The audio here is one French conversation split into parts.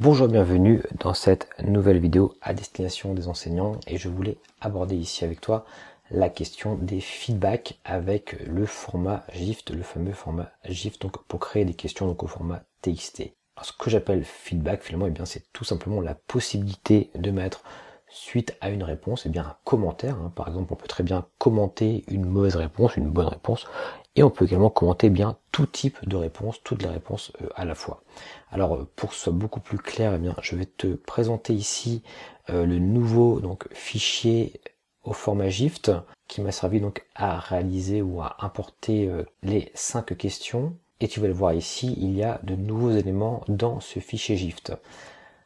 Bonjour, bienvenue dans cette nouvelle vidéo à destination des enseignants et je voulais aborder ici avec toi la question des feedbacks avec le format GIFT, le fameux format GIFT, donc pour créer des questions donc au format TXT. Alors, ce que j'appelle feedback finalement, eh bien c'est tout simplement la possibilité de mettre suite à une réponse, eh bien un commentaire. Par exemple, on peut très bien commenter une mauvaise réponse, une bonne réponse, et on peut également commenter bien tout type de réponse, toutes les réponses à la fois. Alors pour que ce soit beaucoup plus clair, eh bien, je vais te présenter ici le nouveau fichier au format GIFT qui m'a servi donc à réaliser ou à importer les 5 questions. Et tu vas le voir ici, il y a de nouveaux éléments dans ce fichier GIFT.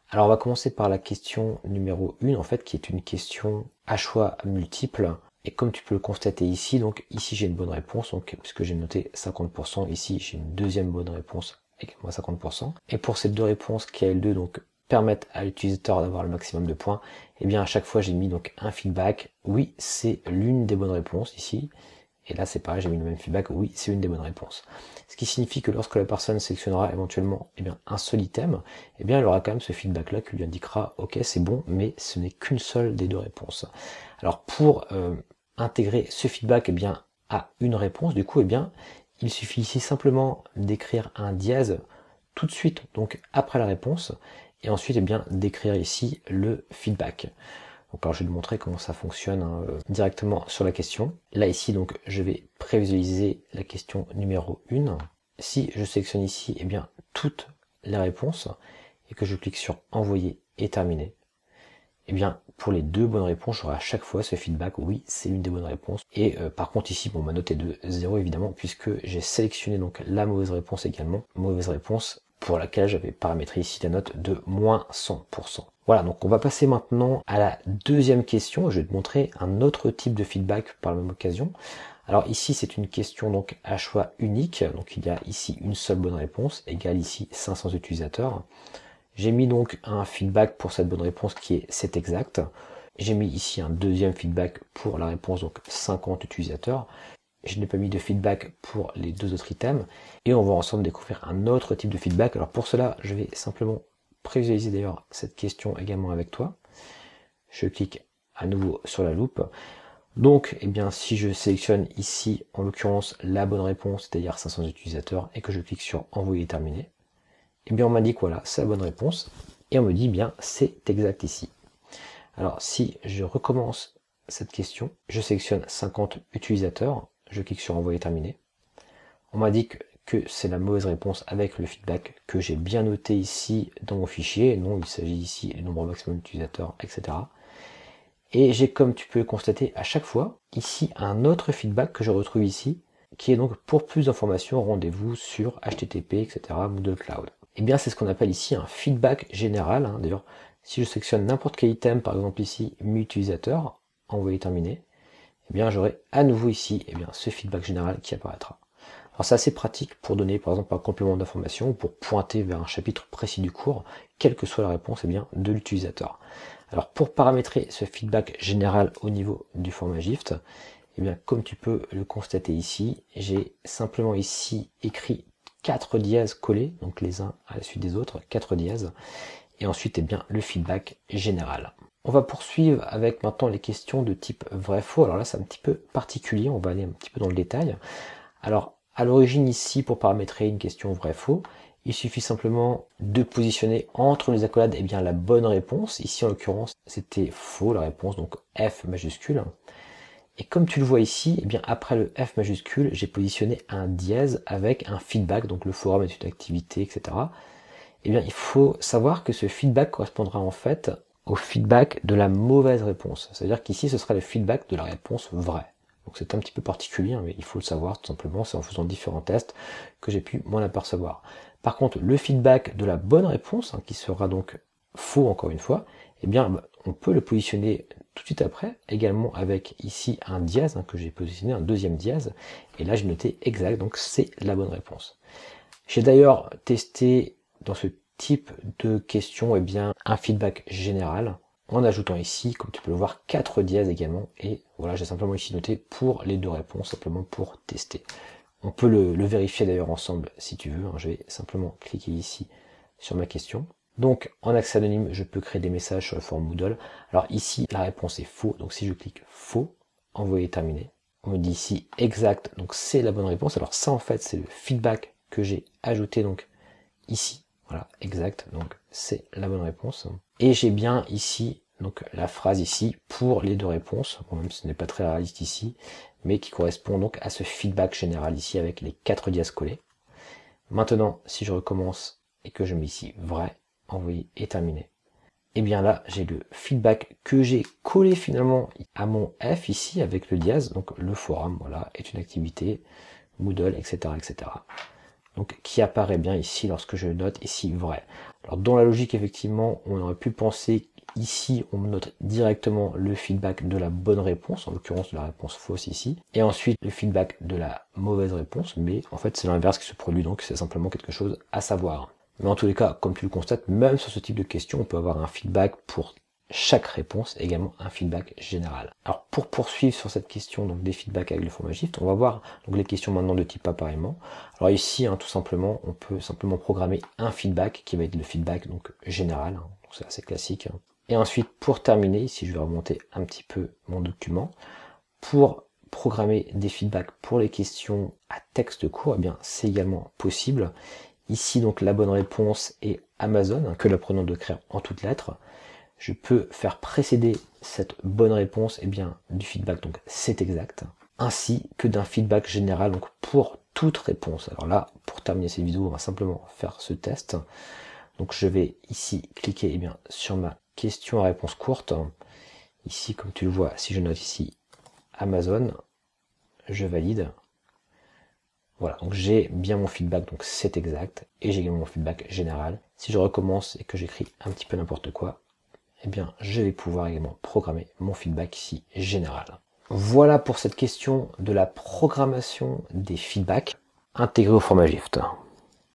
Alors on va commencer par la question numéro 1 en fait, qui est une question à choix multiple. Et comme tu peux le constater ici, donc ici j'ai une bonne réponse, donc puisque j'ai noté 50%, ici j'ai une deuxième bonne réponse également à 50%. Et pour ces deux réponses qui elles deux donc permettent à l'utilisateur d'avoir le maximum de points, et bien à chaque fois j'ai mis donc un feedback, oui c'est l'une des bonnes réponses ici. Et là c'est pareil, j'ai mis le même feedback, oui c'est une des bonnes réponses. Ce qui signifie que lorsque la personne sélectionnera éventuellement un seul item, elle aura quand même ce feedback là qui lui indiquera ok c'est bon, mais ce n'est qu'une seule des deux réponses. Alors pour intégrer ce feedback à une réponse, du coup il suffit ici simplement d'écrire un dièse tout de suite donc après la réponse et ensuite d'écrire ici le feedback. Donc alors je vais te montrer comment ça fonctionne directement sur la question. Là ici donc je vais prévisualiser la question numéro 1. Si je sélectionne ici toutes les réponses et que je clique sur envoyer et terminer, pour les deux bonnes réponses, j'aurai à chaque fois ce feedback, oui, c'est une des bonnes réponses. Et par contre ici, ma note est de 0 évidemment, puisque j'ai sélectionné donc la mauvaise réponse également. Mauvaise réponse pour laquelle j'avais paramétré ici la note de moins 100%. Voilà, donc on va passer maintenant à la deuxième question. Je vais te montrer un autre type de feedback par la même occasion. Alors ici, c'est une question donc à choix unique. Donc il y a ici une seule bonne réponse, égale ici 500 utilisateurs. J'ai mis donc un feedback pour cette bonne réponse qui est c'est exact. J'ai mis ici un deuxième feedback pour la réponse donc 50 utilisateurs. Je n'ai pas mis de feedback pour les deux autres items. Et on va ensemble découvrir un autre type de feedback. Alors pour cela, je vais simplement prévisualiser d'ailleurs cette question également avec toi. Je clique à nouveau sur la loupe. Donc, si je sélectionne ici, en l'occurrence, la bonne réponse, c'est-à-dire 500 utilisateurs, et que je clique sur envoyer et terminer, on m'indique voilà, c'est la bonne réponse, et on me dit c'est exact ici. Alors si je recommence cette question, je sélectionne 50 utilisateurs, je clique sur envoyer terminer, on m'indique que c'est la mauvaise réponse avec le feedback que j'ai bien noté ici dans mon fichier, non il s'agit ici du nombre maximum d'utilisateurs, etc. Et j'ai, comme tu peux le constater à chaque fois, ici un autre feedback que je retrouve ici, qui est donc pour plus d'informations, rendez-vous sur HTTP, etc. Moodle Cloud. C'est ce qu'on appelle ici un feedback général. D'ailleurs, si je sélectionne n'importe quel item, par exemple ici, mi-utilisateur, envoyer terminer, j'aurai à nouveau ici ce feedback général qui apparaîtra. Alors c'est assez pratique pour donner par exemple un complément d'information ou pour pointer vers un chapitre précis du cours, quelle que soit la réponse de l'utilisateur. Alors pour paramétrer ce feedback général au niveau du format GIFT, comme tu peux le constater ici, j'ai simplement ici écrit 4 dièses collés, donc les uns à la suite des autres, 4 dièses, et ensuite le feedback général. On va poursuivre avec maintenant les questions de type vrai-faux. Alors là c'est un petit peu particulier, on va aller un petit peu dans le détail. Alors à l'origine ici, pour paramétrer une question vrai-faux, il suffit simplement de positionner entre les accolades la bonne réponse. Ici en l'occurrence c'était faux la réponse, donc F majuscule. Et comme tu le vois ici, après le F majuscule, j'ai positionné un dièse avec un feedback, donc le forum est une activité, etc. Il faut savoir que ce feedback correspondra en fait au feedback de la mauvaise réponse. C'est-à-dire qu'ici, ce sera le feedback de la réponse vraie. Donc c'est un petit peu particulier, mais il faut le savoir tout simplement, c'est en faisant différents tests que j'ai pu m'en apercevoir. Par contre, le feedback de la bonne réponse, qui sera donc faux encore une fois, on peut le positionner tout de suite après, également avec ici un dièse, que j'ai positionné, un deuxième dièse, et là j'ai noté exact, donc c'est la bonne réponse. J'ai d'ailleurs testé dans ce type de question un feedback général, en ajoutant ici, comme tu peux le voir, 4 dièses également, et voilà, j'ai simplement ici noté pour les deux réponses, simplement pour tester. On peut le vérifier d'ailleurs ensemble si tu veux, je vais simplement cliquer ici sur ma question. Donc en accès anonyme, je peux créer des messages sur le forum Moodle. Alors ici, la réponse est faux. Donc si je clique faux, envoyer terminé. On me dit ici exact, donc c'est la bonne réponse. Alors ça en fait, c'est le feedback que j'ai ajouté donc ici. Voilà, exact, donc c'est la bonne réponse. Et j'ai bien ici donc la phrase ici pour les deux réponses, bon, même si ce n'est pas très réaliste ici, mais qui correspond donc à ce feedback général ici avec les 4 dièses collées. Maintenant, si je recommence et que je mets ici vrai, envoyer et terminé, et bien là j'ai le feedback que j'ai collé finalement à mon F ici avec le dièse, donc le forum, voilà, est une activité, Moodle, etc. etc. Donc qui apparaît bien ici lorsque je note ici vrai. Alors dans la logique effectivement on aurait pu penser ici on note directement le feedback de la bonne réponse, en l'occurrence de la réponse fausse ici, et ensuite le feedback de la mauvaise réponse, mais en fait c'est l'inverse qui se produit, donc c'est simplement quelque chose à savoir. Mais en tous les cas, comme tu le constates, même sur ce type de question, on peut avoir un feedback pour chaque réponse, également un feedback général. Alors pour poursuivre sur cette question donc des feedbacks avec le format GIFT, on va voir donc les questions maintenant de type appareillement. Alors ici, tout simplement, on peut simplement programmer un feedback qui va être le feedback donc général, donc c'est assez classique. Et ensuite, pour terminer, ici je vais remonter un petit peu mon document, pour programmer des feedbacks pour les questions à texte court, eh bien c'est également possible. Ici donc la bonne réponse est Amazon, que l'apprenant doit écrire en toutes lettres. Je peux faire précéder cette bonne réponse du feedback, donc c'est exact, ainsi que d'un feedback général donc pour toute réponse. Alors là, pour terminer cette vidéo, on va simplement faire ce test. Donc je vais ici cliquer sur ma question à réponse courte. Ici, comme tu le vois, si je note ici Amazon, je valide. Voilà, donc j'ai bien mon feedback, donc c'est exact, et j'ai également mon feedback général. Si je recommence et que j'écris un petit peu n'importe quoi, je vais pouvoir également programmer mon feedback ici général. Voilà pour cette question de la programmation des feedbacks intégrés au format GIFT.